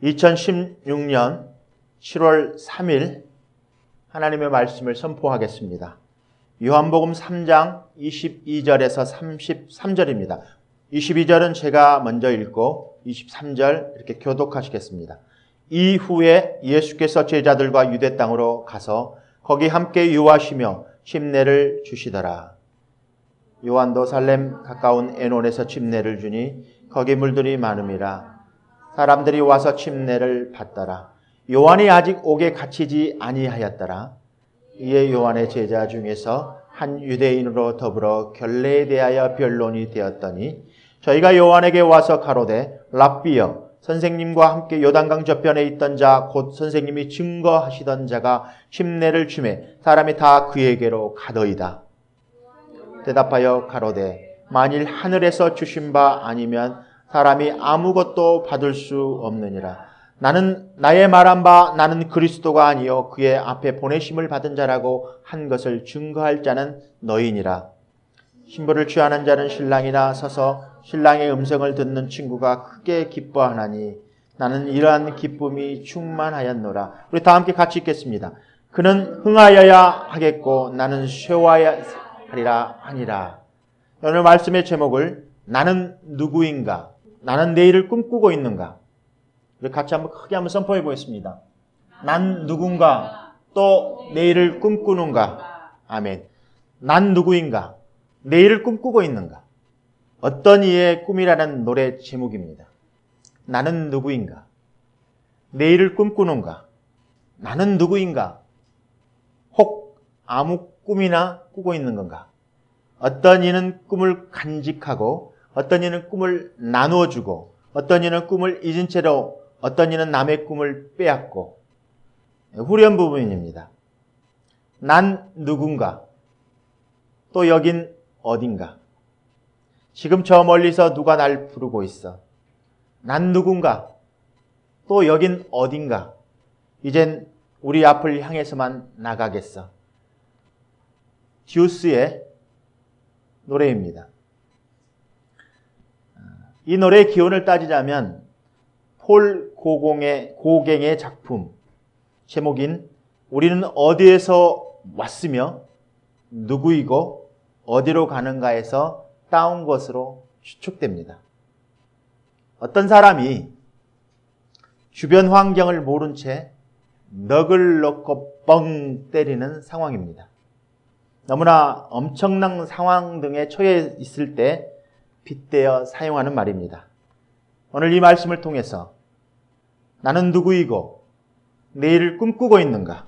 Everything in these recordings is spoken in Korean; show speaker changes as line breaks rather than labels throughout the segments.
2016년 7월 3일 하나님의 말씀을 선포하겠습니다. 요한복음 3장 22절에서 33절입니다. 22절은 제가 먼저 읽고 23절 이렇게 교독하시겠습니다. 이후에 예수께서 제자들과 유대 땅으로 가서 거기 함께 유하시며 침례를 주시더라. 요한도 살렘 가까운 에논에서 침례를 주니 거기 물들이 많음이라. 사람들이 와서 침례를 받더라. 요한이 아직 옥에 갇히지 아니하였더라. 이에 요한의 제자 중에서 한 유대인으로 더불어 결례에 대하여 변론이 되었더니 저희가 요한에게 와서 가로되 랍비여 선생님과 함께 요단강 저편에 있던 자 곧 선생님이 증거하시던 자가 침례를 주매 사람이 다 그에게로 가더이다. 대답하여 가로되 만일 하늘에서 주신 바 아니면 사람이 아무것도 받을 수 없느니라. 나의 말한 바 나는 그리스도가 아니요 그의 앞에 보내심을 받은 자라고 한 것을 증거할 자는 너희니라. 신부를 취하는 자는 신랑이나 서서 신랑의 음성을 듣는 친구가 크게 기뻐하나니 나는 이러한 기쁨이 충만하였노라. 우리 다 함께 같이 읽겠습니다. 그는 흥하여야 하겠고 나는 쇠하여야 하리라 하니라. 오늘 말씀의 제목을 나는 누구인가? 나는 내일을 꿈꾸고 있는가? 우리 같이 한번 크게 한번 선포해 보겠습니다. 난 누군가? 또 내일을 꿈꾸는가? 아멘. 난 누구인가? 내일을 꿈꾸고 있는가? 어떤 이의 꿈이라는 노래 제목입니다. 나는 누구인가? 내일을 꿈꾸는가? 나는 누구인가? 혹 아무 꿈이나 꾸고 있는 건가? 어떤 이는 꿈을 간직하고 어떤 이는 꿈을 나누어 주고 어떤 이는 꿈을 잊은 채로 어떤 이는 남의 꿈을 빼앗고 후련 부분입니다. 난 누군가? 또 여긴 어딘가? 지금 저 멀리서 누가 날 부르고 있어? 난 누군가? 또 여긴 어딘가? 이젠 우리 앞을 향해서만 나가겠어. 듀스의 노래입니다. 이 노래의 기원을 따지자면 폴 고갱의 작품 제목인 우리는 어디에서 왔으며 누구이고 어디로 가는가에서 따온 것으로 추측됩니다. 어떤 사람이 주변 환경을 모른 채 넋을 놓고 뻥 때리는 상황입니다. 너무나 엄청난 상황 등에 처해 있을 때 빗대어 사용하는 말입니다. 오늘 이 말씀을 통해서 나는 누구이고 내일을 꿈꾸고 있는가?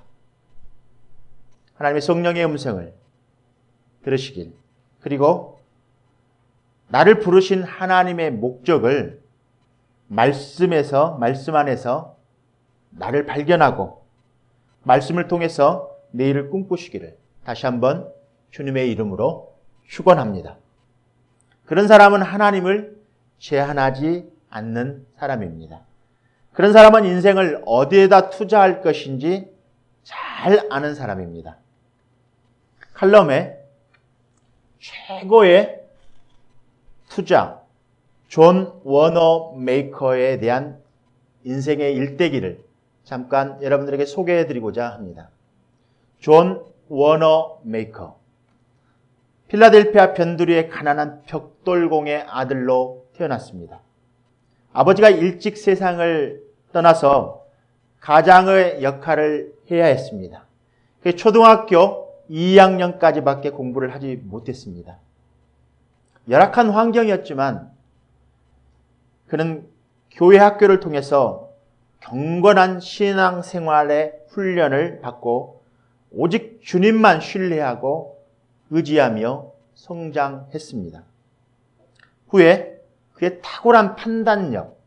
하나님의 성령의 음성을 들으시길, 그리고 나를 부르신 하나님의 목적을 말씀 안에서 나를 발견하고 말씀을 통해서 내일을 꿈꾸시기를 다시 한번 주님의 이름으로 축원합니다. 그런 사람은 하나님을 제한하지 않는 사람입니다. 그런 사람은 인생을 어디에다 투자할 것인지 잘 아는 사람입니다. 칼럼에 최고의 투자, 존 워너 메이커에 대한 인생의 일대기를 잠깐 여러분들에게 소개해드리고자 합니다. 존 워너 메이커, 필라델피아 변두리의 가난한 벽돌공의 아들로 태어났습니다. 아버지가 일찍 세상을 떠나서 가장의 역할을 해야 했습니다. 초등학교 2학년까지밖에 공부를 하지 못했습니다. 열악한 환경이었지만 그는 교회 학교를 통해서 경건한 신앙생활의 훈련을 받고 오직 주님만 신뢰하고 의지하며 성장했습니다. 후에 그의 탁월한 판단력,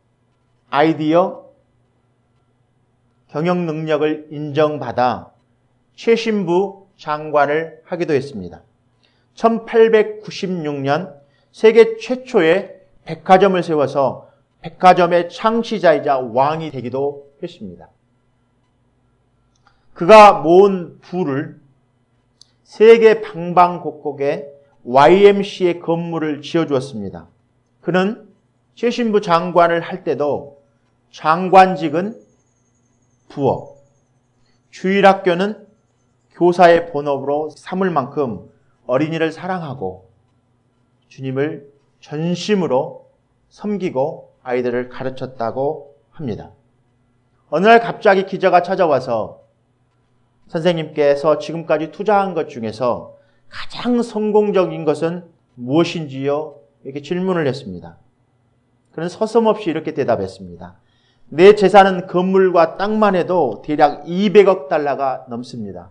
아이디어, 경영 능력을 인정받아 최신부 장관을 하기도 했습니다. 1896년 세계 최초의 백화점을 세워서 백화점의 창시자이자 왕이 되기도 했습니다. 그가 모은 부를 세계 방방곡곡에 YMCA 건물을 지어주었습니다. 그는 최신부 장관을 할 때도 장관직은 부업, 주일학교는 교사의 본업으로 삼을 만큼 어린이를 사랑하고 주님을 전심으로 섬기고 아이들을 가르쳤다고 합니다. 어느 날 갑자기 기자가 찾아와서 선생님께서 지금까지 투자한 것 중에서 가장 성공적인 것은 무엇인지요? 이렇게 질문을 했습니다. 그는 서슴없이 이렇게 대답했습니다. 내 재산은 건물과 땅만 해도 대략 200억 달러가 넘습니다.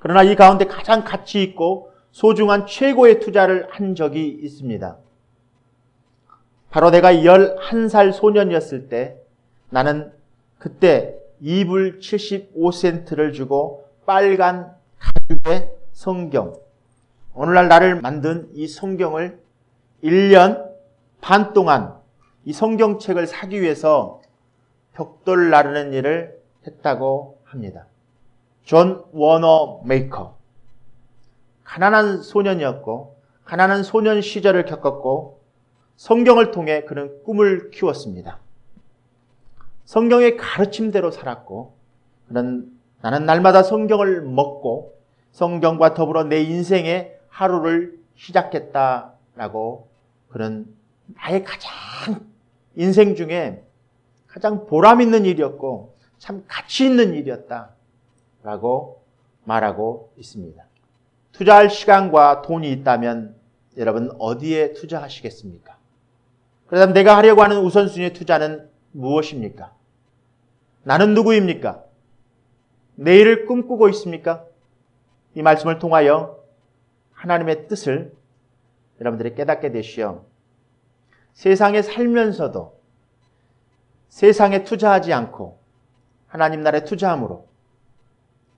그러나 이 가운데 가장 가치 있고 소중한 최고의 투자를 한 적이 있습니다. 바로 내가 11살 소년이었을 때 나는 그때 2불 75센트를 주고 빨간 가죽의 성경, 오늘날 나를 만든 이 성경을 1년 반 동안 이 성경책을 사기 위해서 벽돌 나르는 일을 했다고 합니다. 존 워너 메이커. 가난한 소년이었고 가난한 소년 시절을 겪었고 성경을 통해 그는 꿈을 키웠습니다. 성경의 가르침대로 살았고 그는 나는 날마다 성경을 먹고 성경과 더불어 내 인생의 하루를 시작했다라고 그는 나의 가장 인생 중에 가장 보람 있는 일이었고 참 가치 있는 일이었다라고 말하고 있습니다. 투자할 시간과 돈이 있다면 여러분 어디에 투자하시겠습니까? 그렇다면 내가 하려고 하는 우선순위의 투자는 무엇입니까? 나는 누구입니까? 내일을 꿈꾸고 있습니까? 이 말씀을 통하여 하나님의 뜻을 여러분들이 깨닫게 되시어 세상에 살면서도 세상에 투자하지 않고 하나님 나라에 투자함으로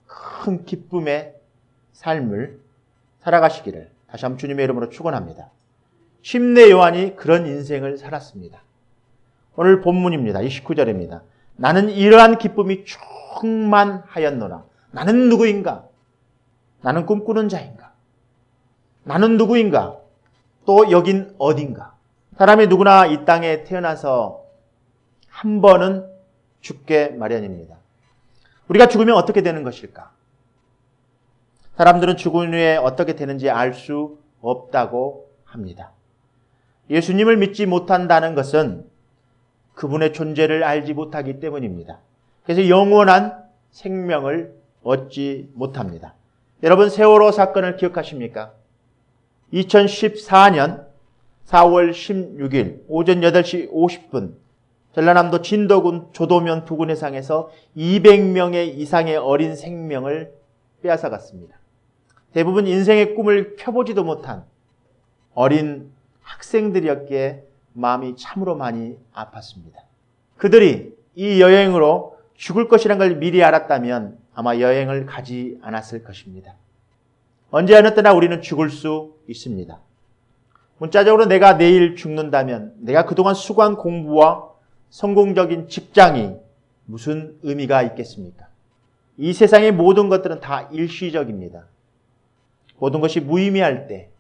큰 기쁨의 삶을 살아가시기를 다시 한번 주님의 이름으로 축원합니다. 침례 요한이 그런 인생을 살았습니다. 오늘 본문입니다. 29절입니다. 나는 이러한 기쁨이 충만하였노라. 나는 누구인가? 나는 꿈꾸는 자인가? 나는 누구인가? 또 여긴 어딘가? 사람이 누구나 이 땅에 태어나서 한 번은 죽게 마련입니다. 우리가 죽으면 어떻게 되는 것일까? 사람들은 죽은 후에 어떻게 되는지 알 수 없다고 합니다. 예수님을 믿지 못한다는 것은 그분의 존재를 알지 못하기 때문입니다. 그래서 영원한 생명을 얻지 못합니다. 여러분 세월호 사건을 기억하십니까? 2014년 4월 16일 오전 8시 50분 전라남도 진도군 조도면 부근 해상에서 200명의 이상의 어린 생명을 빼앗아갔습니다. 대부분 인생의 꿈을 펴보지도 못한 어린 학생들이었기에 마음이 참으로 많이 아팠습니다. 그들이 이 여행으로 죽을 것이라는 걸 미리 알았다면 아마 여행을 가지 않았을 것입니다. 언제 어느 때나 우리는 죽을 수 있습니다. 문자적으로 내가 내일 죽는다면 내가 그동안 수고한 공부와 성공적인 직장이 무슨 의미가 있겠습니까? 이 세상의 모든 것들은 다 일시적입니다. 모든 것이 무의미할 때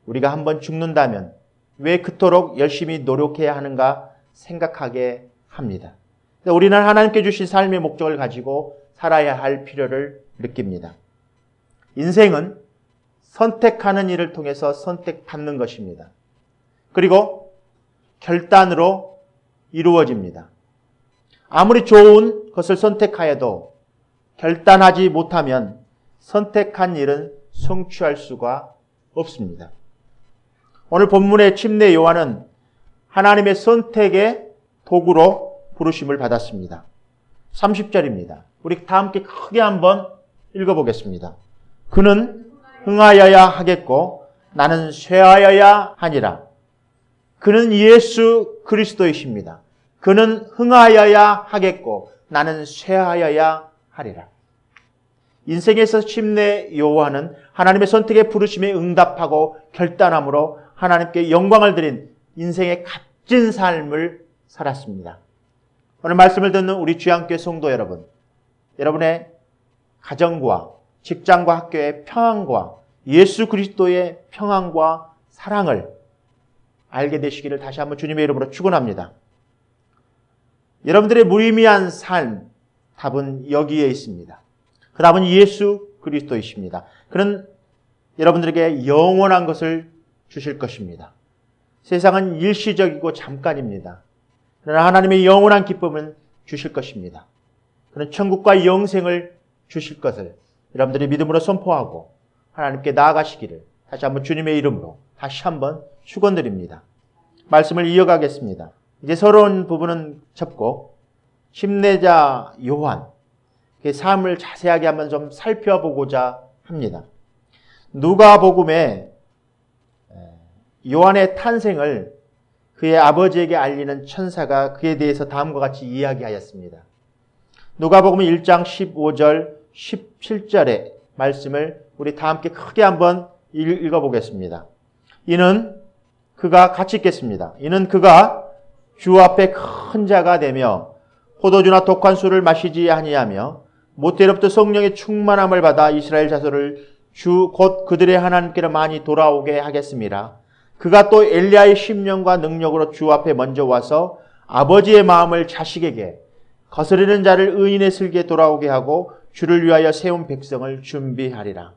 우리가 한번 죽는다면 왜 그토록 열심히 노력해야 하는가 생각하게 합니다. 우리는 하나님께 주신 삶의 목적을 가지고 살아야 할 필요를 느낍니다. 인생은 선택하는 일을 통해서 선택받는 것입니다. 그리고 결단으로 이루어집니다. 아무리 좋은 것을 선택하여도 결단하지 못하면 선택한 일은 성취할 수가 없습니다. 오늘 본문의 침례 요한은 하나님의 선택의 도구로 부르심을 받았습니다. 30절입니다. 우리 다 함께 크게 한번 읽어보겠습니다. 그는 흥하여야 하겠고 나는 쇠하여야 하니라. 그는 예수 그리스도이십니다. 그는 흥하여야 하겠고 나는 쇠하여야 하리라. 인생에서 침례 요한은 하나님의 선택의 부르심에 응답하고 결단함으로 하나님께 영광을 드린 인생의 값진 삶을 살았습니다. 오늘 말씀을 듣는 우리 주양교회 성도 여러분, 여러분의 가정과 직장과 학교의 평안과 예수 그리스도의 평안과 사랑을 알게 되시기를 다시 한번 주님의 이름으로 축원합니다. 여러분들의 무의미한 삶, 답은 여기에 있습니다. 그 답은 예수 그리스도이십니다. 그는 여러분들에게 영원한 것을 주실 것입니다. 세상은 일시적이고 잠깐입니다. 그러나 하나님의 영원한 기쁨은 주실 것입니다. 그는 천국과 영생을 주실 것을 여러분들이 믿음으로 선포하고 하나님께 나아가시기를 다시 한번 주님의 이름으로 다시 한번 축원드립니다. 말씀을 이어가겠습니다. 이제 서러운 부분은 접고 침례자 요한 그 삶을 자세하게 한번 좀 살펴보고자 합니다. 누가복음에 요한의 탄생을 그의 아버지에게 알리는 천사가 그에 대해서 다음과 같이 이야기하였습니다. 누가복음 1장 15절 17절의 말씀을 우리 다 함께 크게 한번 읽어보겠습니다. 이는 그가 같이 읽겠습니다. 이는 그가 주 앞에 큰 자가 되며 포도주나 독한 술을 마시지 아니하며 모태로부터 성령의 충만함을 받아 이스라엘 자손을 주 곧 그들의 하나님께로 많이 돌아오게 하겠습니다. 그가 또 엘리야의 심령과 능력으로 주 앞에 먼저 와서 아버지의 마음을 자식에게 거스르는 자를 의인의 슬기에 돌아오게 하고 주를 위하여 세운 백성을 준비하리라.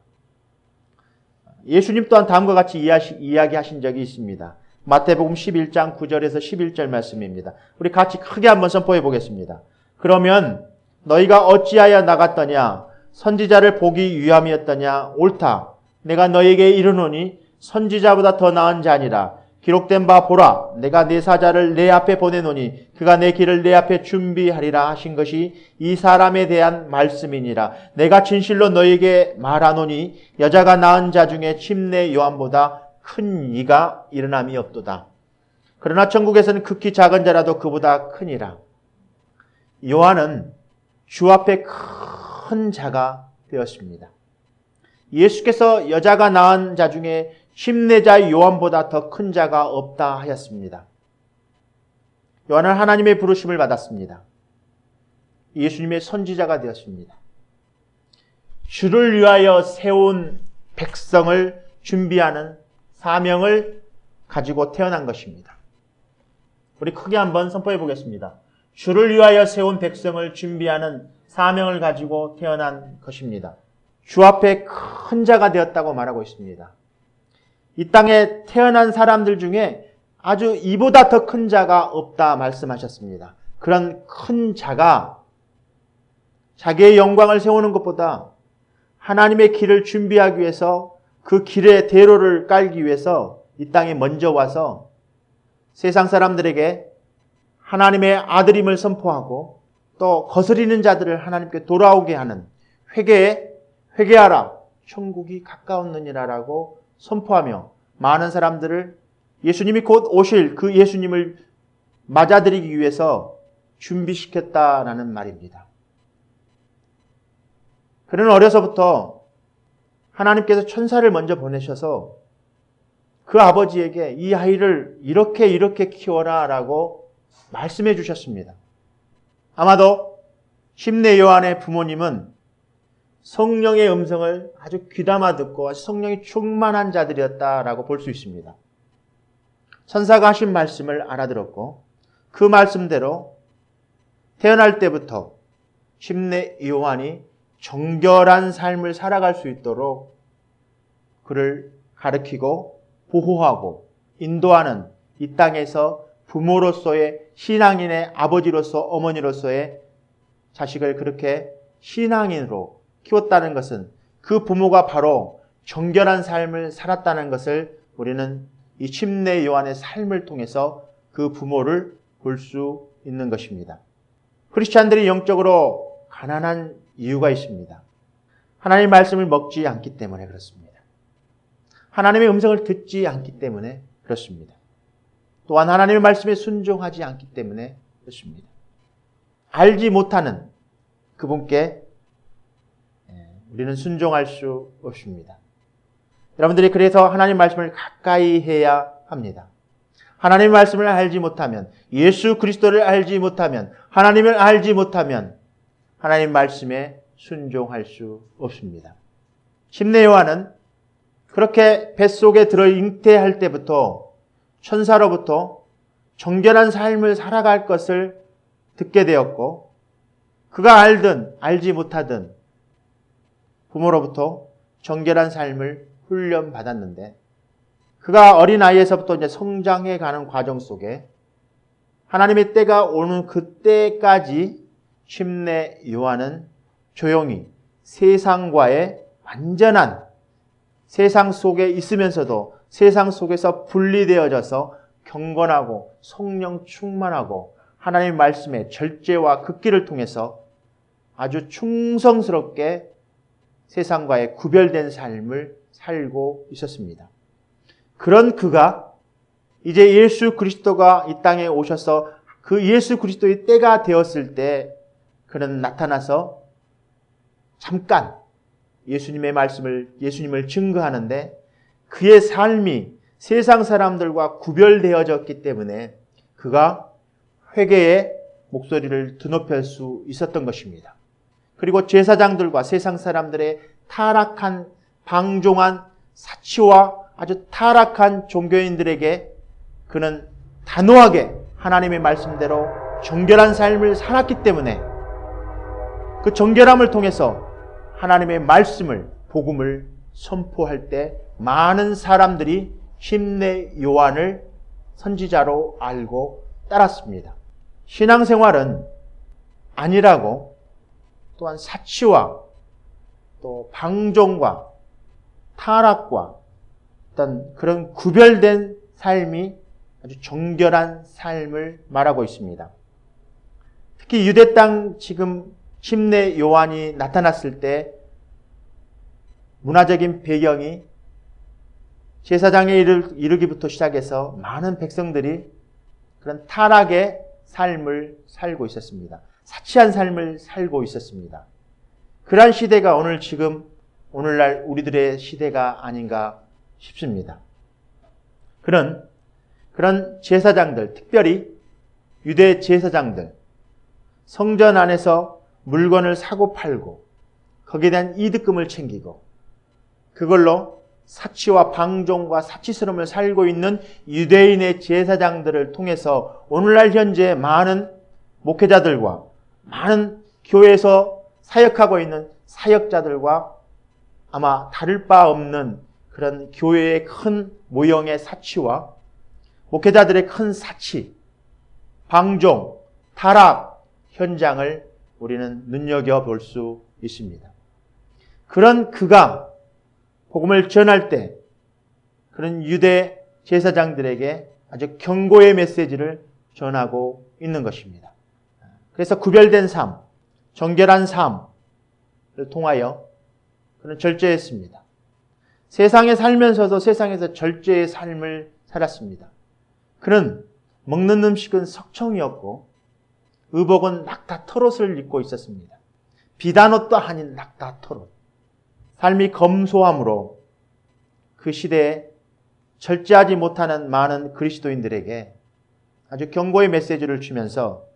예수님 또한 다음과 같이 이야기하신 적이 있습니다. 마태복음 11장 9절에서 11절 말씀입니다. 우리 같이 크게 한번 선포해 보겠습니다. 그러면 너희가 어찌하여 나갔더냐? 선지자를 보기 위함이었더냐? 옳다. 내가 너희에게 이르노니 선지자보다 더 나은 자니라. 기록된 바 보라. 내가 내 사자를 내 앞에 보내노니 그가 내 길을 내 앞에 준비하리라 하신 것이 이 사람에 대한 말씀이니라. 내가 진실로 너희에게 말하노니 여자가 낳은 자 중에 침례 요한보다 큰 이가 일어남이 없도다. 그러나 천국에서는 극히 작은 자라도 그보다 크니라. 요한은 주 앞에 큰 자가 되었습니다. 예수께서 여자가 낳은 자 중에 침례자 요한보다 더 큰 자가 없다 하였습니다. 요한은 하나님의 부르심을 받았습니다. 예수님의 선지자가 되었습니다. 주를 위하여 세운 백성을 준비하는 사명을 가지고 태어난 것입니다. 우리 크게 한번 선포해 보겠습니다. 주를 위하여 세운 백성을 준비하는 사명을 가지고 태어난 것입니다. 주 앞에 큰 자가 되었다고 말하고 있습니다. 이 땅에 태어난 사람들 중에 아주 이보다 더 큰 자가 없다 말씀하셨습니다. 그런 큰 자가 자기의 영광을 세우는 것보다 하나님의 길을 준비하기 위해서 그 길의 대로를 깔기 위해서 이 땅에 먼저 와서 세상 사람들에게 하나님의 아들임을 선포하고 또 거스리는 자들을 하나님께 돌아오게 하는 회개하라 천국이 가까웠느니라라고 선포하며 많은 사람들을 예수님이 곧 오실 그 예수님을 맞아들이기 위해서 준비시켰다라는 말입니다. 그는 어려서부터 하나님께서 천사를 먼저 보내셔서 그 아버지에게 이 아이를 이렇게 키워라 라고 말씀해 주셨습니다. 아마도 침례 요한의 부모님은 성령의 음성을 아주 귀담아 듣고 성령이 충만한 자들이었다라고 볼 수 있습니다. 천사가 하신 말씀을 알아들었고 그 말씀대로 태어날 때부터 침례 요한이 정결한 삶을 살아갈 수 있도록 그를 가르치고 보호하고 인도하는 이 땅에서 부모로서의 신앙인의 아버지로서 어머니로서의 자식을 그렇게 신앙인으로 키웠다는 것은 그 부모가 바로 정결한 삶을 살았다는 것을 우리는 이 침례 요한의 삶을 통해서 그 부모를 볼 수 있는 것입니다. 크리스찬들이 영적으로 가난한 이유가 있습니다. 하나님의 말씀을 먹지 않기 때문에 그렇습니다. 하나님의 음성을 듣지 않기 때문에 그렇습니다. 또한 하나님의 말씀에 순종하지 않기 때문에 그렇습니다. 알지 못하는 그분께 우리는 순종할 수 없습니다. 여러분들이 그래서 하나님 말씀을 가까이 해야 합니다. 하나님의 말씀을 알지 못하면, 예수 그리스도를 알지 못하면, 하나님을 알지 못하면 하나님 말씀에 순종할 수 없습니다. 침례 요한은 그렇게 뱃속에 들어 잉태할 때부터 천사로부터 정결한 삶을 살아갈 것을 듣게 되었고 그가 알든 알지 못하든 부모로부터 정결한 삶을 훈련받았는데 그가 어린아이에서부터 이제 성장해 가는 과정 속에 하나님의 때가 오는 그때까지 침례 요한은 조용히 세상과의 완전한 세상 속에 있으면서도 세상 속에서 분리되어져서 경건하고 성령 충만하고 하나님의 말씀의 절제와 극기를 통해서 아주 충성스럽게 세상과의 구별된 삶을 살고 있었습니다. 그런 그가 이제 예수 그리스도가 이 땅에 오셔서 그 예수 그리스도의 때가 되었을 때 그는 나타나서 잠깐 예수님을 증거하는데 그의 삶이 세상 사람들과 구별되어졌기 때문에 그가 회개의 목소리를 드높일 수 있었던 것입니다. 그리고 제사장들과 세상 사람들의 타락한 방종한 사치와 아주 타락한 종교인들에게 그는 단호하게 하나님의 말씀대로 정결한 삶을 살았기 때문에 그 정결함을 통해서 하나님의 말씀을 복음을 선포할 때 많은 사람들이 침례 요한을 선지자로 알고 따랐습니다. 신앙생활은 아니라고 또한 사치와 또 방종과 타락과 어떤 그런 구별된 삶이 아주 정결한 삶을 말하고 있습니다. 특히 유대 땅 지금 침례 요한이 나타났을 때 문화적인 배경이 제사장에 이르기부터 시작해서 많은 백성들이 그런 타락의 삶을 살고 있었습니다. 사치한 삶을 살고 있었습니다. 그러한 시대가 오늘날 우리들의 시대가 아닌가 싶습니다. 그런 제사장들, 특별히 유대 제사장들, 성전 안에서 물건을 사고 팔고 거기에 대한 이득금을 챙기고 그걸로 사치와 방종과 사치스러움을 살고 있는 유대인의 제사장들을 통해서 오늘날 현재 많은 목회자들과 많은 교회에서 사역하고 있는 사역자들과 아마 다를 바 없는 그런 교회의 큰 모형의 사치와 목회자들의 큰 사치, 방종, 타락 현장을 우리는 눈여겨볼 수 있습니다. 그런 그가 복음을 전할 때 그런 유대 제사장들에게 아주 경고의 메시지를 전하고 있는 것입니다. 그래서 구별된 삶, 정결한 삶을 통하여 그는 절제했습니다. 세상에 살면서도 세상에서 절제의 삶을 살았습니다. 그는 먹는 음식은 석청이었고 의복은 낙타 털옷을 입고 있었습니다. 비단옷도 아닌 낙타 털옷. 삶이 검소함으로 그 시대에 절제하지 못하는 많은 그리스도인들에게 아주 경고의 메시지를 주면서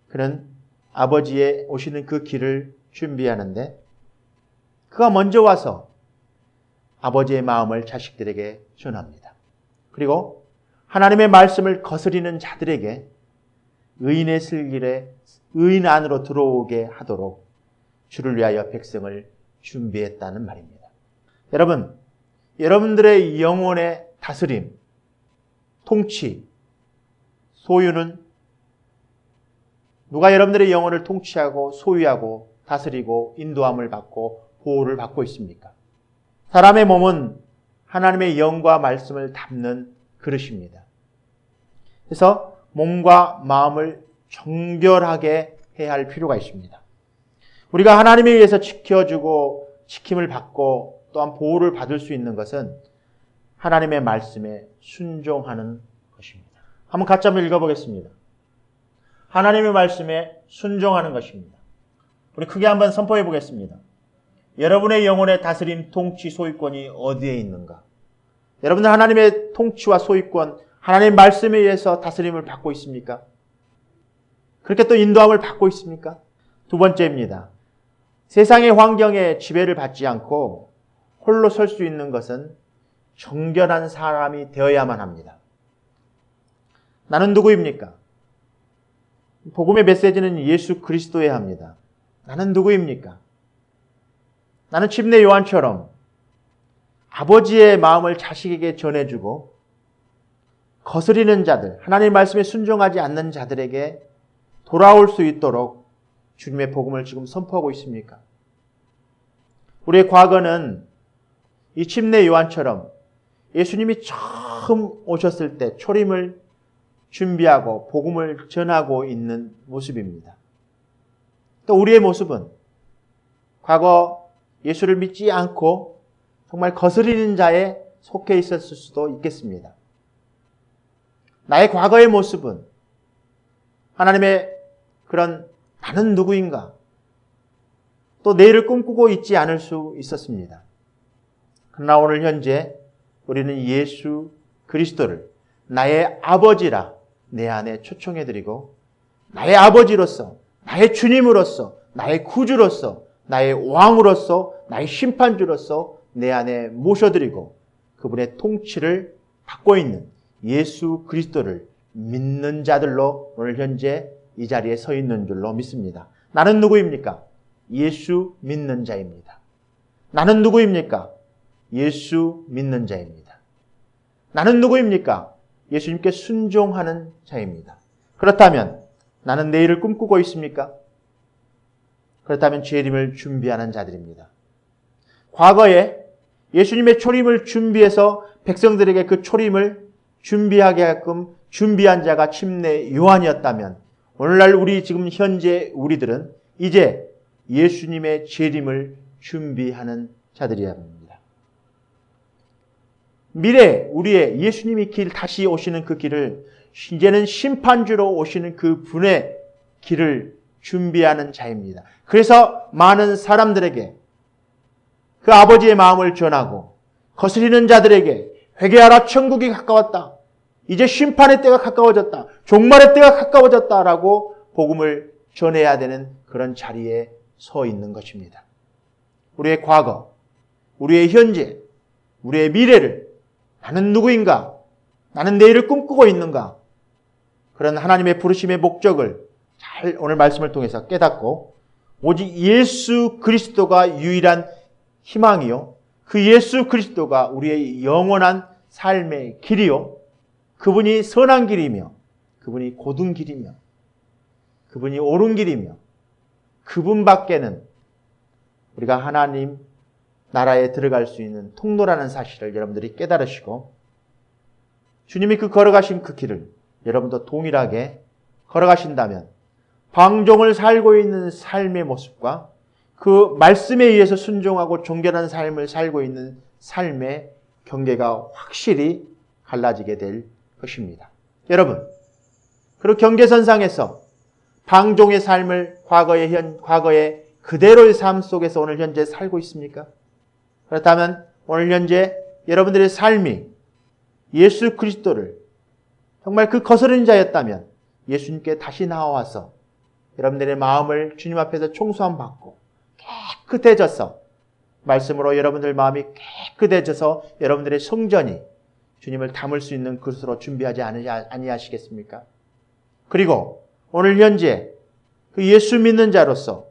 그는 아버지의 오시는 그 길을 준비하는데 그가 먼저 와서 아버지의 마음을 자식들에게 전합니다. 그리고 하나님의 말씀을 거스리는 자들에게 의인의 슬길에 의인 안으로 들어오게 하도록 주를 위하여 백성을 준비했다는 말입니다. 여러분, 여러분들의 영혼의 다스림, 통치, 소유는 누가 여러분들의 영혼을 통치하고 소유하고 다스리고 인도함을 받고 보호를 받고 있습니까? 사람의 몸은 하나님의 영과 말씀을 담는 그릇입니다. 그래서 몸과 마음을 정결하게 해야 할 필요가 있습니다. 우리가 하나님에 의해서 지켜주고 지킴을 받고 또한 보호를 받을 수 있는 것은 하나님의 말씀에 순종하는 것입니다. 한번 같이 한번 읽어보겠습니다. 하나님의 말씀에 순종하는 것입니다. 우리 크게 한번 선포해 보겠습니다. 여러분의 영혼의 다스림, 통치, 소유권이 어디에 있는가? 여러분들 하나님의 통치와 소유권, 하나님의 말씀에 의해서 다스림을 받고 있습니까? 그렇게 또 인도함을 받고 있습니까? 두 번째입니다. 세상의 환경에 지배를 받지 않고 홀로 설 수 있는 것은 정결한 사람이 되어야만 합니다. 나는 누구입니까? 복음의 메시지는 예수 그리스도여야 합니다. 나는 누구입니까? 나는 침례 요한처럼 아버지의 마음을 자식에게 전해주고 거스리는 자들, 하나님의 말씀에 순종하지 않는 자들에게 돌아올 수 있도록 주님의 복음을 지금 선포하고 있습니까? 우리의 과거는 이 침례 요한처럼 예수님이 처음 오셨을 때 초림을 준비하고 복음을 전하고 있는 모습입니다. 또 우리의 모습은 과거 예수를 믿지 않고 정말 거스리는 자에 속해 있었을 수도 있겠습니다. 나의 과거의 모습은 하나님의 그런 나는 누구인가? 또 내일을 꿈꾸고 있지 않을 수 있었습니다. 그러나 오늘 현재 우리는 예수 그리스도를 나의 아버지라 내 안에 초청해드리고 나의 아버지로서, 나의 주님으로서, 나의 구주로서, 나의 왕으로서, 나의 심판주로서 내 안에 모셔드리고 그분의 통치를 받고 있는 예수 그리스도를 믿는 자들로 오늘 현재 이 자리에 서 있는 줄로 믿습니다. 나는 누구입니까? 예수 믿는 자입니다. 나는 누구입니까? 예수 믿는 자입니다. 나는 누구입니까? 예수님께 순종하는 자입니다. 그렇다면 나는 내일을 꿈꾸고 있습니까? 그렇다면 재림을 준비하는 자들입니다. 과거에 예수님의 초림을 준비해서 백성들에게 그 초림을 준비하게 하게끔 준비한 자가 침례 요한이었다면 오늘날 우리 지금 현재 우리들은 이제 예수님의 재림을 준비하는 자들이어야 합니다. 미래 우리의 예수님이 다시 오시는 그 길을 이제는 심판주로 오시는 그 분의 길을 준비하는 자입니다. 그래서 많은 사람들에게 그 아버지의 마음을 전하고 거스리는 자들에게 회개하라 천국이 가까웠다. 이제 심판의 때가 가까워졌다. 종말의 때가 가까워졌다라고 복음을 전해야 되는 그런 자리에 서 있는 것입니다. 우리의 과거, 우리의 현재, 우리의 미래를 나는 누구인가? 나는 내일을 꿈꾸고 있는가? 그런 하나님의 부르심의 목적을 잘 오늘 말씀을 통해서 깨닫고 오직 예수 그리스도가 유일한 희망이요. 그 예수 그리스도가 우리의 영원한 삶의 길이요. 그분이 선한 길이며 그분이 고든 길이며 그분이 옳은 길이며 그분밖에는 우리가 하나님 나라에 들어갈 수 있는 통로라는 사실을 여러분들이 깨달으시고 주님이 걸어가신 그 길을 여러분도 동일하게 걸어가신다면 방종을 살고 있는 삶의 모습과 그 말씀에 의해서 순종하고 존경하는 삶을 살고 있는 삶의 경계가 확실히 갈라지게 될 것입니다. 여러분, 그리고 경계선상에서 방종의 삶을 과거의 그대로의 삶 속에서 오늘 현재 살고 있습니까? 그렇다면 오늘 현재 여러분들의 삶이 예수 그리스도를 정말 그 거스르는 자였다면 예수님께 다시 나와서 여러분들의 마음을 주님 앞에서 청소함 받고 깨끗해져서 말씀으로 여러분들 마음이 깨끗해져서 여러분들의 성전이 주님을 담을 수 있는 그릇으로 준비하지 아니하시겠습니까? 그리고 오늘 현재 그 예수 믿는 자로서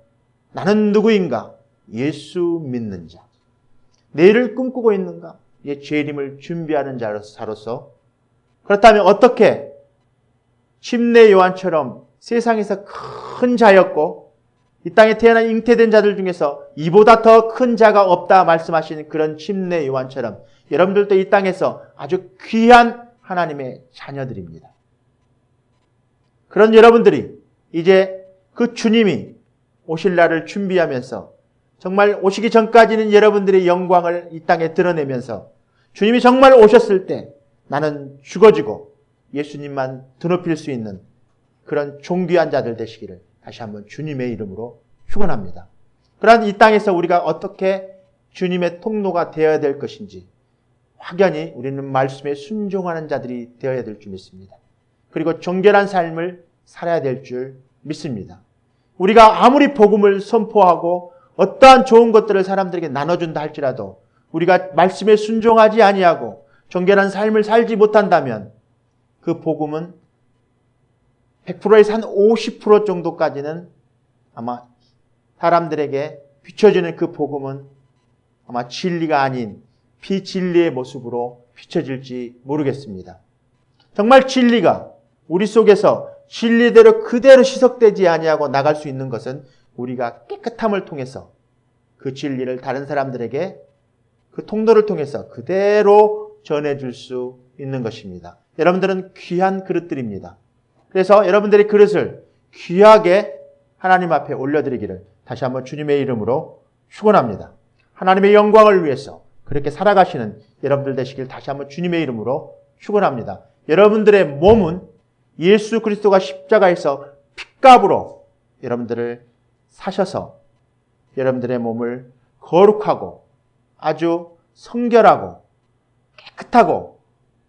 나는 누구인가? 예수 믿는 자. 내일을 꿈꾸고 있는가? 재림을 준비하는 자로서 그렇다면 어떻게 침례 요한처럼 세상에서 큰 자였고 이 땅에 태어나 잉태된 자들 중에서 이보다 더 큰 자가 없다 말씀하시는 그런 침례 요한처럼 여러분들도 이 땅에서 아주 귀한 하나님의 자녀들입니다. 그런 여러분들이 이제 그 주님이 오실 날을 준비하면서 정말 오시기 전까지는 여러분들의 영광을 이 땅에 드러내면서 주님이 정말 오셨을 때 나는 죽어지고 예수님만 드높일 수 있는 그런 존귀한 자들 되시기를 다시 한번 주님의 이름으로 축원합니다. 그러나 이 땅에서 우리가 어떻게 주님의 통로가 되어야 될 것인지 확연히 우리는 말씀에 순종하는 자들이 되어야 될 줄 믿습니다. 그리고 정결한 삶을 살아야 될 줄 믿습니다. 우리가 아무리 복음을 선포하고 어떠한 좋은 것들을 사람들에게 나눠준다 할지라도 우리가 말씀에 순종하지 아니하고 정결한 삶을 살지 못한다면 그 복음은 100%에서 한 50% 정도까지는 아마 사람들에게 비춰지는 그 복음은 아마 진리가 아닌 비진리의 모습으로 비춰질지 모르겠습니다. 정말 진리가 우리 속에서 진리대로 그대로 시석되지 아니하고 나갈 수 있는 것은 우리가 깨끗함을 통해서 그 진리를 다른 사람들에게 그 통로를 통해서 그대로 전해줄 수 있는 것입니다. 여러분들은 귀한 그릇들입니다. 그래서 여러분들의 그릇을 귀하게 하나님 앞에 올려드리기를 다시 한번 주님의 이름으로 축원합니다. 하나님의 영광을 위해서 그렇게 살아가시는 여러분들 되시길 다시 한번 주님의 이름으로 축원합니다. 여러분들의 몸은 예수 그리스도가 십자가에서 핏값으로 여러분들을 사셔서 여러분들의 몸을 거룩하고 아주 성결하고 깨끗하고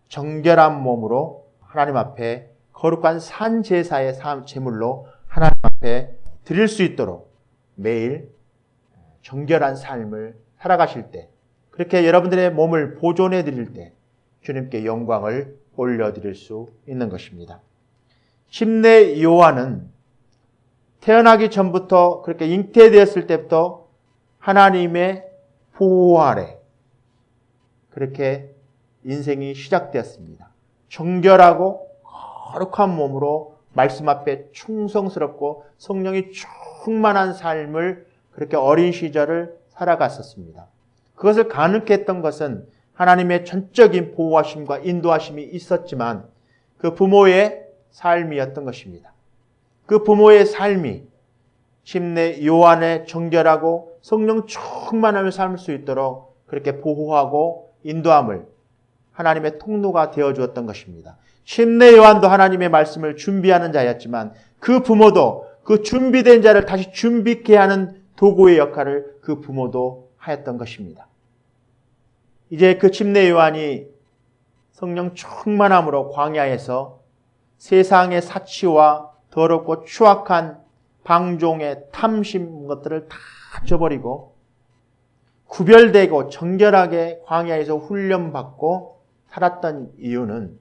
정결한 몸으로 하나님 앞에 거룩한 산제사의 제물로 하나님 앞에 드릴 수 있도록 매일 정결한 삶을 살아가실 때, 그렇게 여러분들의 몸을 보존해 드릴 때 주님께 영광을 올려드릴 수 있는 것입니다. 침례 요한은 태어나기 전부터 그렇게 잉태되었을 때부터 하나님의 보호 아래 그렇게 인생이 시작되었습니다. 정결하고 거룩한 몸으로 말씀 앞에 충성스럽고 성령이 충만한 삶을 그렇게 어린 시절을 살아갔었습니다. 그것을 가능케 했던 것은 하나님의 전적인 보호하심과 인도하심이 있었지만 그 부모의 삶이었던 것입니다. 그 부모의 삶이 침례 요한의 정결하고 성령 충만함을 삶을 수 있도록 그렇게 보호하고 인도함을 하나님의 통로가 되어주었던 것입니다. 침례 요한도 하나님의 말씀을 준비하는 자였지만 그 부모도 그 준비된 자를 다시 준비케 하는 도구의 역할을 그 부모도 하였던 것입니다. 이제 그 침례 요한이 성령 충만함으로 광야에서 세상의 사치와 더럽고 추악한 방종의 탐심 것들을 다 저버리고 구별되고 정결하게 광야에서 훈련받고 살았던 이유는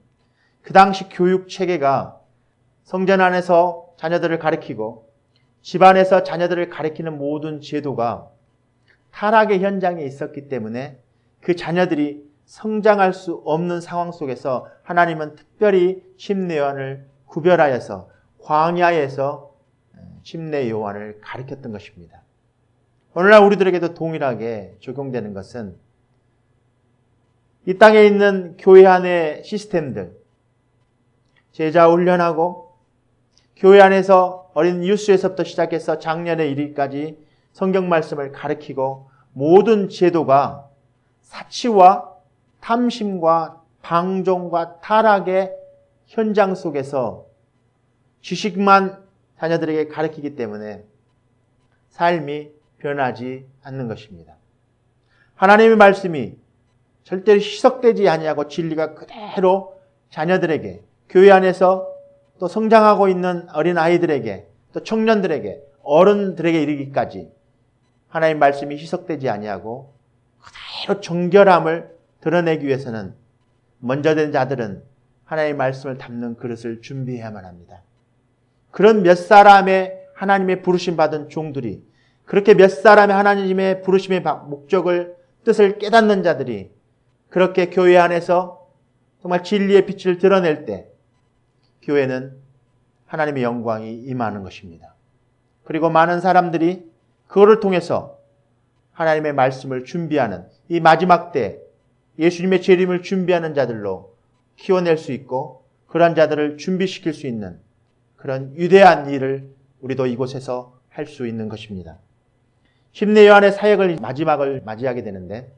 그 당시 교육 체계가 성전 안에서 자녀들을 가르치고 집안에서 자녀들을 가르치는 모든 제도가 타락의 현장에 있었기 때문에 그 자녀들이 성장할 수 없는 상황 속에서 하나님은 특별히 침례 요한을 구별하여서 광야에서 침례 요한을 가르쳤던 것입니다. 오늘날 우리들에게도 동일하게 적용되는 것은 이 땅에 있는 교회 안의 시스템들, 제자 훈련하고 교회 안에서 어린 유스에서부터 시작해서 작년에 이르기까지 성경 말씀을 가르치고 모든 제도가 사치와 탐심과 방종과 타락의 현장 속에서 지식만 자녀들에게 가르치기 때문에 삶이 변하지 않는 것입니다. 하나님의 말씀이 절대로 희석되지 아니하고 진리가 그대로 자녀들에게, 교회 안에서 또 성장하고 있는 어린 아이들에게, 또 청년들에게, 어른들에게 이르기까지 하나님의 말씀이 희석되지 아니하고 그대로 정결함을 드러내기 위해서는 먼저 된 자들은 하나님의 말씀을 담는 그릇을 준비해야만 합니다. 그런 몇 사람의 하나님의 부르심 받은 종들이, 그렇게 몇 사람의 하나님의 부르심의 목적을, 뜻을 깨닫는 자들이 그렇게 교회 안에서 정말 진리의 빛을 드러낼 때 교회는 하나님의 영광이 임하는 것입니다. 그리고 많은 사람들이 그거를 통해서 하나님의 말씀을 준비하는 이 마지막 때 예수님의 재림을 준비하는 자들로 키워낼 수 있고 그런 자들을 준비시킬 수 있는 그런 위대한 일을 우리도 이곳에서 할 수 있는 것입니다. 침례 요한의 사역을 마지막을 맞이하게 되는데,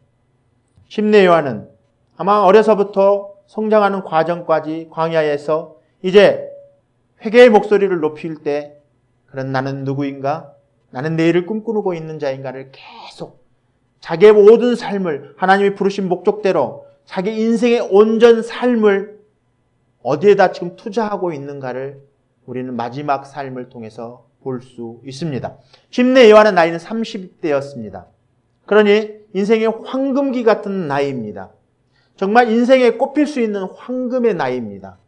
침례 요한은 아마 어려서부터 성장하는 과정까지 광야에서 이제 회개의 목소리를 높일 때 그런 나는 누구인가? 나는 내일을 꿈꾸고 있는 자인가를 계속 자기의 모든 삶을 하나님이 부르신 목적대로 자기 인생의 온전 삶을 어디에다 지금 투자하고 있는가를 우리는 마지막 삶을 통해서 볼 수 있습니다. 침례 요한의 나이는 30대였습니다. 그러니 인생의 황금기 같은 나이입니다. 정말 인생에 꼽힐 수 있는 황금의 나이입니다.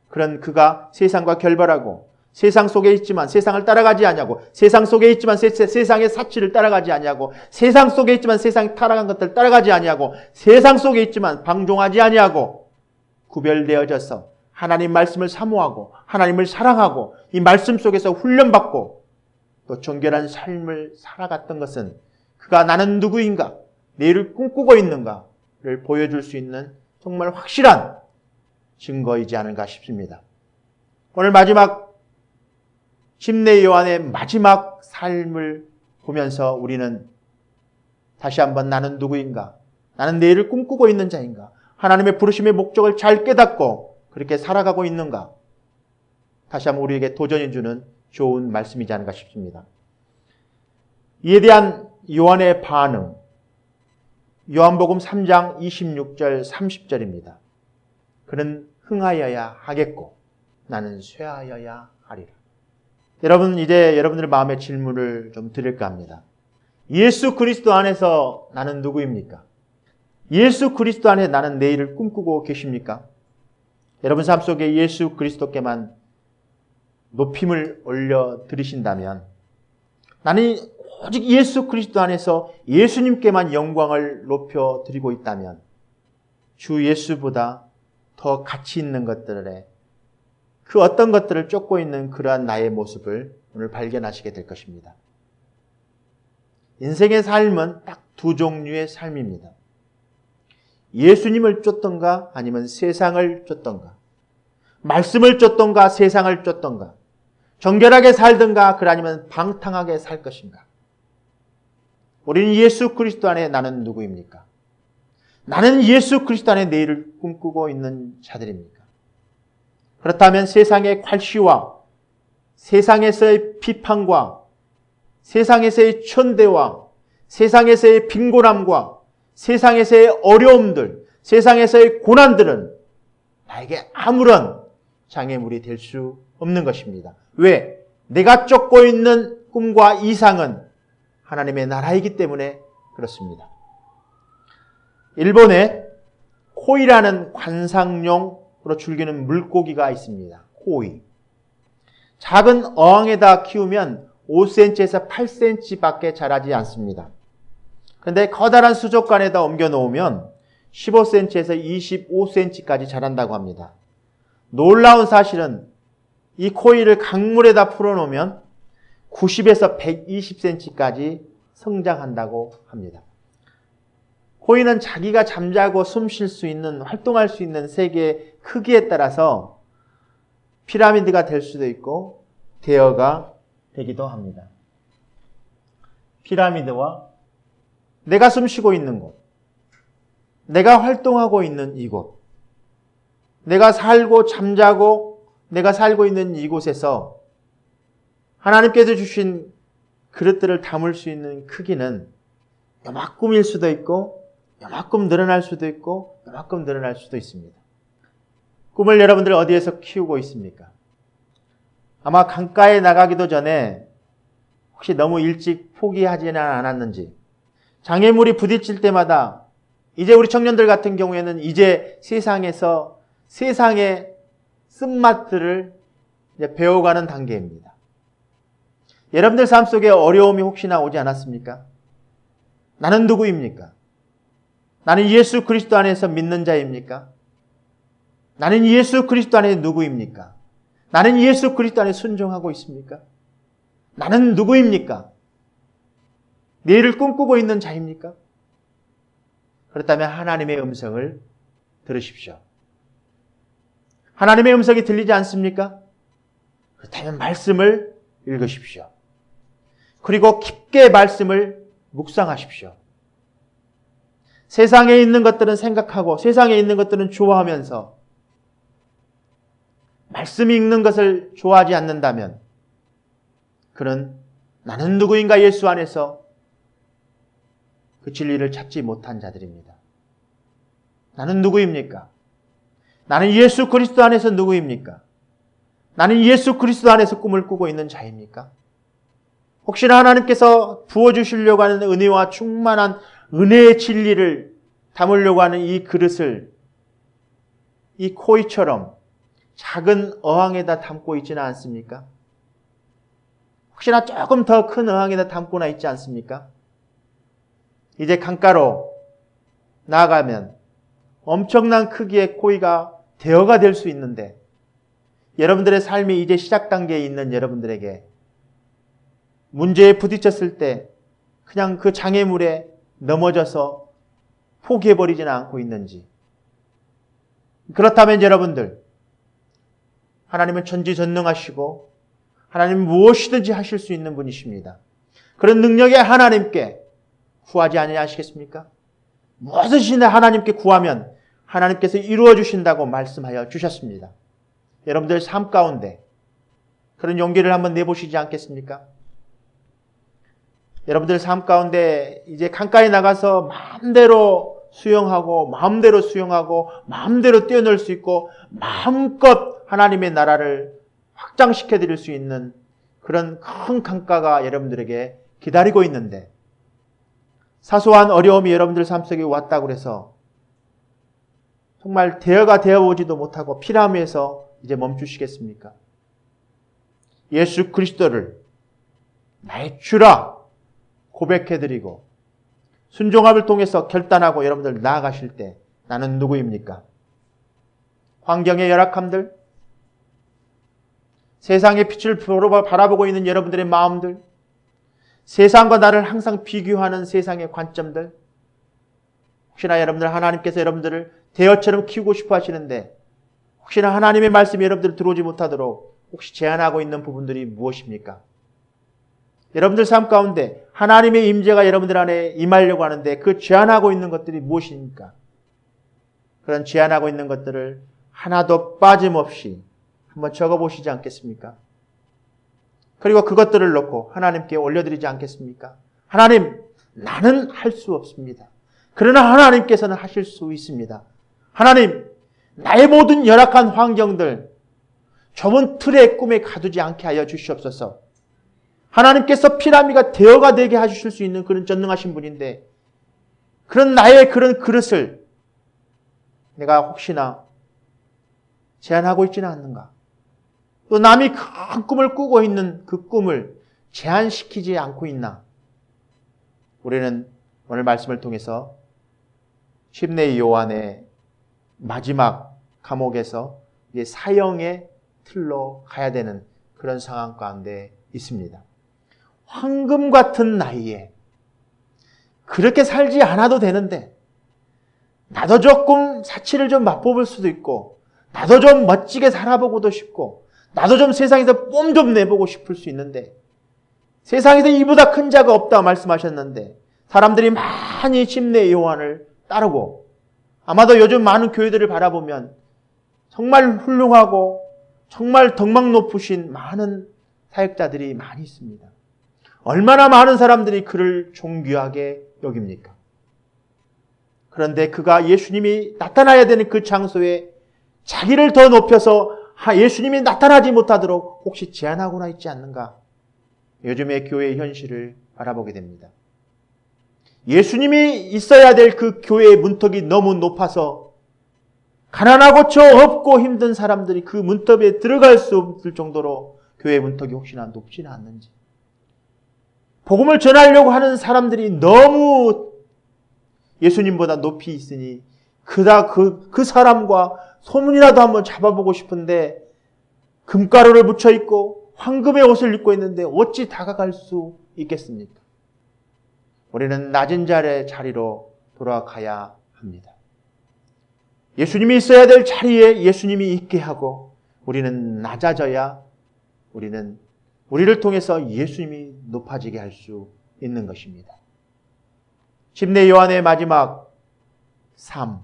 그런 그가 세상과 결별하고 세상 속에 있지만 세상을 따라가지 아니하고, 세상 속에 있지만 세상의 사치를 따라가지 아니하고, 세상 속에 있지만 세상이 타락한 것들을 따라가지 아니하고, 세상 속에 있지만 방종하지 아니하고, 구별되어져서 하나님 말씀을 사모하고 하나님을 사랑하고 이 말씀 속에서 훈련받고 또 정결한 삶을 살아갔던 것은 그가 나는 누구인가, 내일을 꿈꾸고 있는가를 보여줄 수 있는 정말 확실한 증거이지 않은가 싶습니다. 오늘 마지막 침례 요한의 마지막 삶을 보면서 우리는 다시 한번 나는 누구인가, 나는 내일을 꿈꾸고 있는 자인가, 하나님의 부르심의 목적을 잘 깨닫고 그렇게 살아가고 있는가, 다시 한번 우리에게 도전해 주는 좋은 말씀이지 않은가 싶습니다. 이에 대한 요한의 반응, 요한복음 3장 26절 30절입니다. 그는 흥하여야 하겠고 나는 쇠하여야 하리라. 여러분, 이제 여러분들의 마음에 질문을 좀 드릴까 합니다. 예수 그리스도 안에서 나는 누구입니까? 예수 그리스도 안에 나는 내일을 꿈꾸고 계십니까? 여러분 삶 속에 예수 그리스도께만 높임을 올려드리신다면, 나는 오직 예수 그리스도 안에서 예수님께만 영광을 높여드리고 있다면 주 예수보다 더 가치 있는 것들에 그 어떤 것들을 쫓고 있는 그러한 나의 모습을 오늘 발견하시게 될 것입니다. 인생의 삶은 딱 두 종류의 삶입니다. 예수님을 쫓던가 아니면 세상을 쫓던가, 말씀을 쫓던가 세상을 쫓던가, 정결하게 살든가 그러 아니면 방탕하게 살 것인가. 우리는 예수 그리스도 안에 나는 누구입니까? 나는 예수 그리스도 안에 내일을 꿈꾸고 있는 자들입니까? 그렇다면 세상의 괄시와 세상에서의 비판과 세상에서의 천대와 세상에서의 빈곤함과 세상에서의 어려움들, 세상에서의 고난들은 나에게 아무런 장애물이 될 수 없는 것입니다. 왜? 내가 쫓고 있는 꿈과 이상은 하나님의 나라이기 때문에 그렇습니다. 일본에 코이라는 관상용으로 즐기는 물고기가 있습니다. 코이. 작은 어항에다 키우면 5cm에서 8cm밖에 자라지 않습니다. 그런데 커다란 수족관에다 옮겨 놓으면 15cm에서 25cm까지 자란다고 합니다. 놀라운 사실은 이 코이를 강물에다 풀어놓으면 90에서 120cm까지 성장한다고 합니다. 코이는 자기가 잠자고 숨 쉴 수 있는, 활동할 수 있는 세계의 크기에 따라서 피라미드가 될 수도 있고 대여가 되기도 합니다. 피라미드와 내가 숨 쉬고 있는 곳, 내가 활동하고 있는 이곳, 내가 살고 잠자고 내가 살고 있는 이곳에서 하나님께서 주신 그릇들을 담을 수 있는 크기는 요만큼일 수도 있고 요만큼 늘어날 수도 있고 요만큼 늘어날 수도 있습니다. 꿈을 여러분들 어디에서 키우고 있습니까? 아마 강가에 나가기도 전에 혹시 너무 일찍 포기하지는 않았는지, 장애물이 부딪힐 때마다 이제 우리 청년들 같은 경우에는 이제 세상에서 세상의 쓴맛들을 이제 배워가는 단계입니다. 여러분들 삶 속에 어려움이 혹시나 오지 않았습니까? 나는 누구입니까? 나는 예수 그리스도 안에서 믿는 자입니까? 나는 예수 그리스도 안에 누구입니까? 나는 예수 그리스도 안에 순종하고 있습니까? 나는 누구입니까? 내일을 꿈꾸고 있는 자입니까? 그렇다면 하나님의 음성을 들으십시오. 하나님의 음성이 들리지 않습니까? 그렇다면 말씀을 읽으십시오. 그리고 깊게 말씀을 묵상하십시오. 세상에 있는 것들은 생각하고 세상에 있는 것들은 좋아하면서 말씀 읽는 것을 좋아하지 않는다면 그는 나는 누구인가 예수 안에서 그 진리를 찾지 못한 자들입니다. 나는 누구입니까? 나는 예수 그리스도 안에서 누구입니까? 나는 예수 그리스도 안에서 꿈을 꾸고 있는 자입니까? 혹시나 하나님께서 부어주시려고 하는 은혜와 충만한 은혜의 진리를 담으려고 하는 이 그릇을 이 코이처럼 작은 어항에다 담고 있지는 않습니까? 혹시나 조금 더 큰 어항에다 담고나 있지 않습니까? 이제 강가로 나아가면 엄청난 크기의 고기가 대어가 될 수 있는데 여러분들의 삶이 이제 시작 단계에 있는 여러분들에게 문제에 부딪혔을 때 그냥 그 장애물에 넘어져서 포기해버리지는 않고 있는지. 그렇다면 여러분들, 하나님은 전지전능하시고 하나님은 무엇이든지 하실 수 있는 분이십니다. 그런 능력의 하나님께 구하지 아니하시겠습니까? 무엇이든지 하나님께 구하면 하나님께서 이루어 주신다고 말씀하여 주셨습니다. 여러분들 삶 가운데 그런 용기를 한번 내보시지 않겠습니까? 여러분들 삶 가운데 이제 강가에 나가서 마음대로 수영하고 마음대로 뛰어놀 수 있고 마음껏 하나님의 나라를 확장시켜 드릴 수 있는 그런 큰 강가가 여러분들에게 기다리고 있는데 사소한 어려움이 여러분들 삶 속에 왔다고 해서 정말 대어가 되어보지도 못하고 피라미에서 이제 멈추시겠습니까? 예수 그리스도를 나의 주라 고백해드리고 순종함을 통해서 결단하고 여러분들 나아가실 때 나는 누구입니까? 환경의 열악함들, 세상의 빛을 바라보고 있는 여러분들의 마음들, 세상과 나를 항상 비교하는 세상의 관점들, 혹시나 여러분들 하나님께서 여러분들을 대어처럼 키우고 싶어 하시는데 혹시나 하나님의 말씀이 여러분들 들어오지 못하도록 혹시 제한하고 있는 부분들이 무엇입니까? 여러분들 삶 가운데 하나님의 임재가 여러분들 안에 임하려고 하는데 그 제한하고 있는 것들이 무엇입니까? 그런 제한하고 있는 것들을 하나도 빠짐없이 한번 적어보시지 않겠습니까? 그리고 그것들을 놓고 하나님께 올려드리지 않겠습니까? 하나님, 나는 할 수 없습니다. 그러나 하나님께서는 하실 수 있습니다. 하나님, 나의 모든 열악한 환경들 좁은 틀의 꿈에 가두지 않게 하여 주시옵소서. 하나님께서 피라미가 대어가 되게 해주실 수 있는 그런 전능하신 분인데 그런 나의 그런 그릇을 내가 혹시나 제한하고 있지는 않는가? 또 남이 큰 꿈을 꾸고 있는 그 꿈을 제한시키지 않고 있나? 우리는 오늘 말씀을 통해서 십내의 요한의 마지막 감옥에서 사형의 틀로 가야 되는 그런 상황 가운데 있습니다. 황금 같은 나이에 그렇게 살지 않아도 되는데 나도 조금 사치를 좀 맛보볼 수도 있고 나도 좀 멋지게 살아보고도 싶고 나도 좀 세상에서 뽐 좀 내보고 싶을 수 있는데 세상에서 이보다 큰 자가 없다 말씀하셨는데 사람들이 많이 십내의 요한을 따르고 아마도 요즘 많은 교회들을 바라보면 정말 훌륭하고 정말 덕망 높으신 많은 사역자들이 많이 있습니다. 얼마나 많은 사람들이 그를 존귀하게 여깁니까? 그런데 그가 예수님이 나타나야 되는 그 장소에 자기를 더 높여서 예수님이 나타나지 못하도록 혹시 제한하고나 있지 않는가? 요즘의 교회의 현실을 바라보게 됩니다. 예수님이 있어야 될 그 교회의 문턱이 너무 높아서 가난하고 저 없고 힘든 사람들이 그 문턱에 들어갈 수 없을 정도로 교회의 문턱이 혹시나 높지는 않는지, 복음을 전하려고 하는 사람들이 너무 예수님보다 높이 있으니 그 사람과 소문이라도 한번 잡아보고 싶은데 금가루를 묻혀 있고 황금의 옷을 입고 있는데 어찌 다가갈 수 있겠습니까? 우리는 낮은 자리로 돌아가야 합니다. 예수님이 있어야 될 자리에 예수님이 있게 하고 우리는 낮아져야 우리를 통해서 예수님이 높아지게 할 수 있는 것입니다. 십내 요한의 마지막 삶,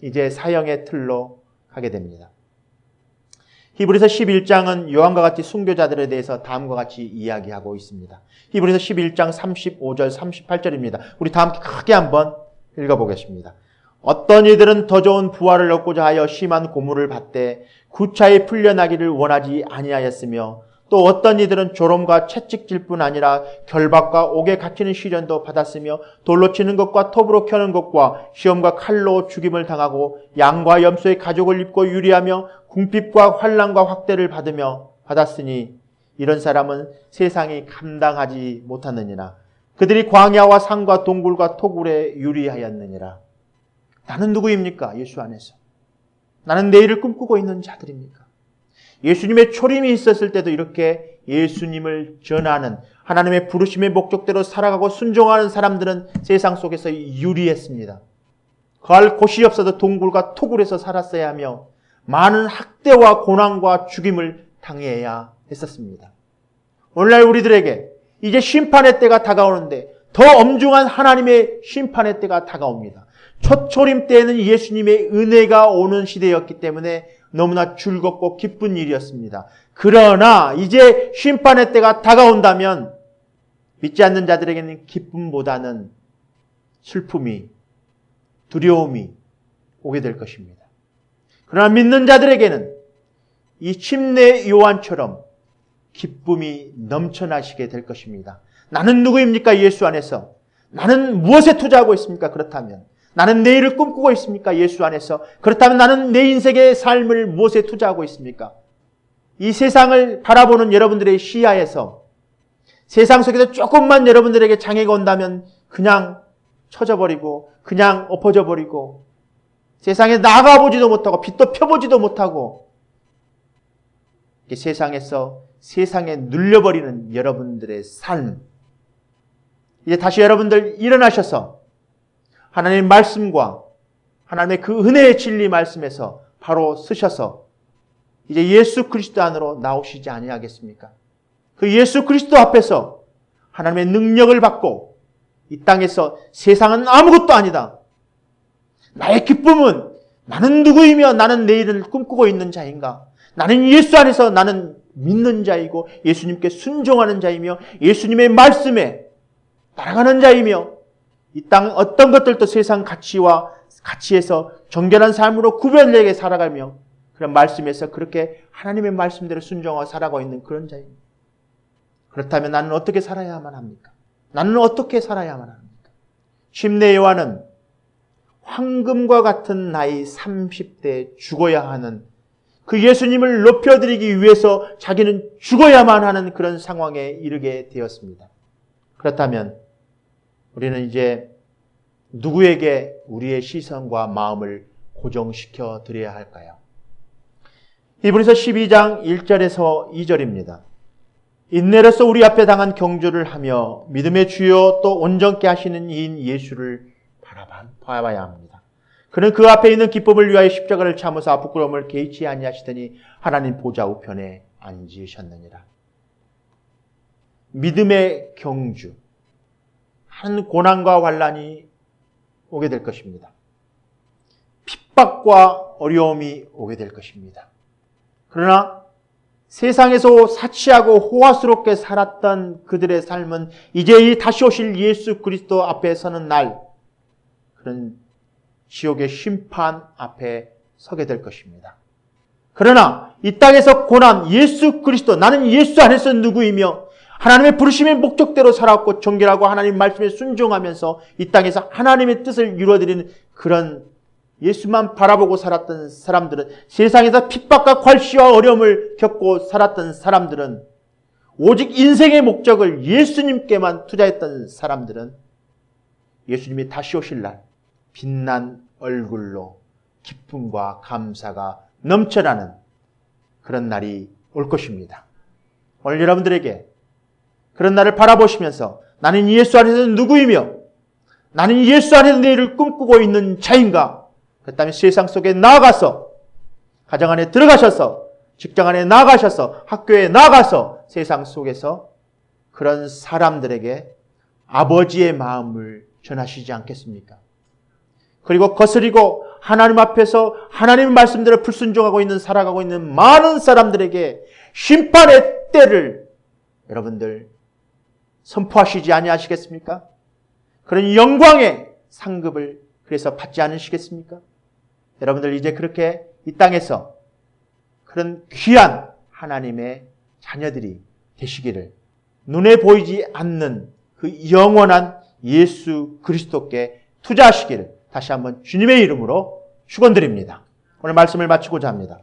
이제 사형의 틀로 가게 됩니다. 히브리서 11장은 요한과 같이 순교자들에 대해서 다음과 같이 이야기하고 있습니다. 히브리서 11장 35절 38절입니다. 우리 다 함께 크게 한번 읽어보겠습니다. 어떤 이들은 더 좋은 부활을 얻고자 하여 심한 고문을 받되 구차히 풀려나기를 원하지 아니하였으며 또 어떤 이들은 조롱과 채찍질 뿐 아니라 결박과 옥에 갇히는 시련도 받았으며 돌로 치는 것과 톱으로 켜는 것과 시험과 칼로 죽임을 당하고 양과 염소의 가죽을 입고 유리하며 궁핍과 환난과 학대를 받았으니 이런 사람은 세상이 감당하지 못하느니라. 그들이 광야와 산과 동굴과 토굴에 유리하였느니라. 나는 누구입니까? 예수 안에서. 나는 내일을 꿈꾸고 있는 자들입니까? 예수님의 초림이 있었을 때도 이렇게 예수님을 전하는 하나님의 부르심의 목적대로 살아가고 순종하는 사람들은 세상 속에서 유리했습니다. 거할 곳이 없어도 동굴과 토굴에서 살았어야 하며 많은 학대와 고난과 죽임을 당해야 했었습니다. 오늘날 우리들에게 이제 심판의 때가 다가오는데 더 엄중한 하나님의 심판의 때가 다가옵니다. 첫 초림 때에는 예수님의 은혜가 오는 시대였기 때문에 너무나 즐겁고 기쁜 일이었습니다. 그러나 이제 심판의 때가 다가온다면 믿지 않는 자들에게는 기쁨보다는 슬픔이, 두려움이 오게 될 것입니다. 그러나 믿는 자들에게는 이 침례 요한처럼 기쁨이 넘쳐나시게 될 것입니다. 나는 누구입니까? 예수 안에서. 나는 무엇에 투자하고 있습니까? 그렇다면. 나는 내일을 꿈꾸고 있습니까? 예수 안에서. 그렇다면 나는 내 인생의 삶을 무엇에 투자하고 있습니까? 이 세상을 바라보는 여러분들의 시야에서 세상 속에서 조금만 여러분들에게 장애가 온다면 그냥 쳐져버리고 그냥 엎어져 버리고 세상에 나가보지도 못하고 빛도 펴보지도 못하고 세상에서 세상에 눌려버리는 여러분들의 삶. 이제 다시 여러분들 일어나셔서 하나님의 말씀과 하나님의 그 은혜의 진리 말씀에서 바로 쓰셔서 이제 예수 그리스도 안으로 나오시지 아니하겠습니까? 그 예수 그리스도 앞에서 하나님의 능력을 받고 이 땅에서 세상은 아무것도 아니다. 나의 기쁨은 나는 누구이며 나는 내일을 꿈꾸고 있는 자인가? 나는 예수 안에서 나는 믿는 자이고 예수님께 순종하는 자이며 예수님의 말씀에 따라가는 자이며 이 땅 어떤 것들도 세상 가치와 가치에서 정결한 삶으로 구별되게 살아가며 그런 말씀에서 그렇게 하나님의 말씀대로 순종하고 살아가고 있는 그런 자입니다. 그렇다면 나는 어떻게 살아야만 합니까? 나는 어떻게 살아야만 합니까? 침례 요한은 황금과 같은 나이 30대에 죽어야 하는 그 예수님을 높여드리기 위해서 자기는 죽어야만 하는 그런 상황에 이르게 되었습니다. 그렇다면 우리는 이제 누구에게 우리의 시선과 마음을 고정시켜 드려야 할까요? 히브리서 12장 1절에서 2절입니다. 인내로서 우리 앞에 당한 경주를 하며 믿음의 주요 또 온전케 하시는 이인 예수를 바라봐야 합니다. 그는 그 앞에 있는 기쁨을 위하여 십자가를 참으사 부끄러움을 개의치 아니하시더니 하나님 보좌 우편에 앉으셨느니라. 믿음의 경주. 한 고난과 환난이 오게 될 것입니다. 핍박과 어려움이 오게 될 것입니다. 그러나 세상에서 사치하고 호화스럽게 살았던 그들의 삶은 이제 이 다시 오실 예수 그리스도 앞에 서는 날 그런 지옥의 심판 앞에 서게 될 것입니다. 그러나 이 땅에서 고난, 예수 그리스도, 나는 예수 안에서 누구이며 하나님의 부르심의 목적대로 살아왔고 정결하고 하나님 말씀에 순종하면서 이 땅에서 하나님의 뜻을 이루어드리는 그런 예수만 바라보고 살았던 사람들은, 세상에서 핍박과 괄시와 어려움을 겪고 살았던 사람들은, 오직 인생의 목적을 예수님께만 투자했던 사람들은 예수님이 다시 오실 날 빛난 얼굴로 기쁨과 감사가 넘쳐나는 그런 날이 올 것입니다. 오늘 여러분들에게 그런 날을 바라보시면서 나는 예수 안에서 누구이며 나는 예수 안에서 내일을 꿈꾸고 있는 자인가? 그렇다면 세상 속에 나아가서, 가정 안에 들어가셔서, 직장 안에 나아가셔서, 학교에 나아가서 세상 속에서 그런 사람들에게 아버지의 마음을 전하시지 않겠습니까? 그리고 거스리고 하나님 앞에서 하나님의 말씀대로 불순종하고 있는, 살아가고 있는 많은 사람들에게 심판의 때를 여러분들 선포하시지 아니하시겠습니까? 그런 영광의 상급을 그래서 받지 않으시겠습니까? 여러분들 이제 그렇게 이 땅에서 그런 귀한 하나님의 자녀들이 되시기를, 눈에 보이지 않는 그 영원한 예수 그리스도께 투자하시기를 다시 한번 주님의 이름으로 축원드립니다. 오늘 말씀을 마치고자 합니다.